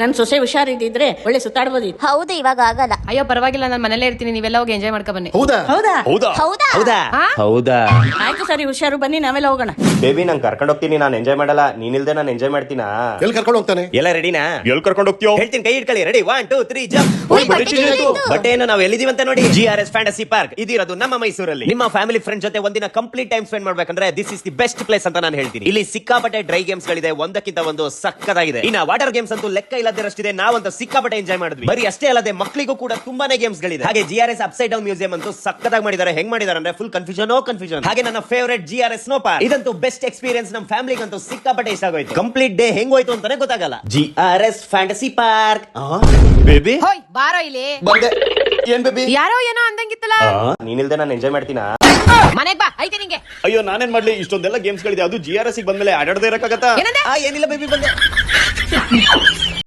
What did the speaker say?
ನನ್ ಸೊಸೆ ಹುಷಾರಿದ್ರೆ ಒಳ್ಳೆ ಸುತ್ತಾಡ್ಬೋದಿತ್ತು. ಹೌದು, ಇವಾಗ ಆಗಲ್ಲ. ಅಯ್ಯೋ ಪರವಾಗಿಲ್ಲ, ನಾನು ಮನೇಲೇ ಇರ್ತೀನಿ, ನೀವೆಲ್ಲ ಹೋಗಿ ಎಂಜಾಯ್ ಮಾಡ್ಕೊ ಬನ್ನಿ. ಹೌದಾ ಹೌದಾ? ಹೌದಾ ಹೌದಾ? ಹೌದಾ ಹೌದಾ ಆಯ್ತು ಸರಿ, ಹುಷಾರು, ಬನ್ನಿ ನಾವೆಲ್ಲ ಹೋಗೋಣ. ಬೇಬಿ ನಂಗೆ ಕರ್ಕೊಂಡು ಹೋಗ್ತೀನಿ, ನಾನು ಎಂಜಾಯ್ ಮಾಡಲ್ಲ. ನೀನಿಲ್ದೆ ನಾನು ಎಂಜಾಯ್ ಮಾಡ್ತೀನಾ? ಎಲ್ಲಿ ಕರ್ಕೊಂಡು ಹೋಗ್ತಾನೆ? ಎಲ್ಲ ರೆಡಿನಾ? ಎಲ್ಲಿ ಕರ್ಕೊಂಡು ಹೋಗ್ತೀಯೋ? ಹೇಳ್ತೀನಿ, ಕೈ ಇಟ್ಕೊಳ್ಳಿ. Ready, 1 2 3 jump. ಓಯ್, ಬಟ್ಟೆ ಚೇಂಜ್ ಆಯ್ತು. ಬಟ್ ಏನು ನಾವು ಎಲ್ಲಿದೀವಿ ಅಂತ ನೋಡಿ. GRS ಫ್ಯಾಂಟಸಿ ಪಾರ್ಕ್ ಇದಿರೋದು ನಮ್ಮ ಮೈಸೂರಲ್ಲಿ. ನಿಮ್ಮ ಫ್ಯಾಮಿಲಿ ಫ್ರೆಂಡ್ ಜೊತೆ ಒಂದಿನ ಕಂಪ್ಲೀಟ್ ಟೈಮ್ ಸ್ಪೆಂಡ್ ಮಾಡ್ಬೇಕಂದ್ರೆ this is the best place ಅಂತ ನಾನು ಹೇಳ್ತೀನಿ. ಇಲ್ಲಿ ಸಿಕ್ಕಾಪಟ್ಟೆ ಡ್ರೈ ಗೇಮ್ಸ್ ಗಳಿದೆ, ಒಂದಕ್ಕಿಂತ ಒಂದು ಸಕ್ಕತ್ತಾಗಿದೆ. ಇನ್ನ ವಾಟರ್ ಗೇಮ್ಸ್ ಅಂತೂ ಲೆಕ್ಕ ಇಲ್ಲದಿರಷ್ಟಿದೆ. ನಾವಂತೂ ಸಿಕ್ಕಾಪಟ್ಟೆ ಎಂಜಾಯ್ ಮಾಡಿದ್ವಿ. ಬರೀ ಅಷ್ಟೇ ಅಲ್ಲದೆ ಮಕ್ಕಳಿಗೂ ಕೂಡ ತುಂಬಾನೇ ಗೇಮ್ಸ್ ಗಳಿದೆ. ಹಾಗೆ GRS ಅಪ್ಸೈಡ್ ಡೌನ್ ಮ್ಯೂಸಿಯಂ ಅಂತೂ ಸಕ್ಕತ್ತಾಗಿ ಮಾಡಿದ್ದಾರೆ. ಹೆಂಗ್ ಮಾಡಿದ್ದಾರೆ ಅಂದ್ರೆ ಫುಲ್ ಕನ್ಫ್ಯೂಷನ್. ಹಾಗೆ ನನ್ನ ಫೇವರೇಟ್ GRS ಸ್ನೋ ಪಾರ್ಕ್ ಇದಂತೂ ಬೆಸ್ಟ್ ಎಕ್ಸ್ಪೀರಿಯನ್ಸ್. ನಮ್ಮ ಫ್ಯಾಮಿಲಿಗಂತೂ ಸಿಕ್ಕಾಪಟ್ಟೆ ಇಷ್ಟ ಆಗೋಯ್ತು. ಕಂಪ್ಲೀಟ್ ಡೇ ಹೆಂಗ್ ಹೋಯ್ತು ಅಂತಾನೆ ಗೊತ್ತಾಗಲ್ಲ. GRS fantasy park. ಬೇಬಿ ಹೋಯ್ ಬಾರೋ ಇಲ್ಲಿ. ಬಂದೆ. ಏನ್ ಬೇಬಿ? ಯಾರೋ ಏನೋ ಅಂದಂಗಿತ್ತಲ್ಲ. ನೀನಿಲ್ದೆ ನಾನು ಎಂಜಾಯ್ ಮಾಡ್ತೀನಾ? ಮನೆಗ್ ಬಾ, ಐತೆ ನಿಂಗೆ. ಅಯ್ಯೋ ನಾನೇನ್ ಮಾಡ್ಲಿ, ಇಷ್ಟೊಂದೆಲ್ಲ ಗೇಮ್ಸ್ ಗಳಿದೆ, ಅದು GRS ಬಂದ್ಮೇಲೆ ಆಡಾಡದೇ ಇರಕ್ಕಾಗತ್ತಾ? ಏನಂದೆ? ಏನಿಲ್ಲ ಬೇಬಿ, ಬಂದೆ.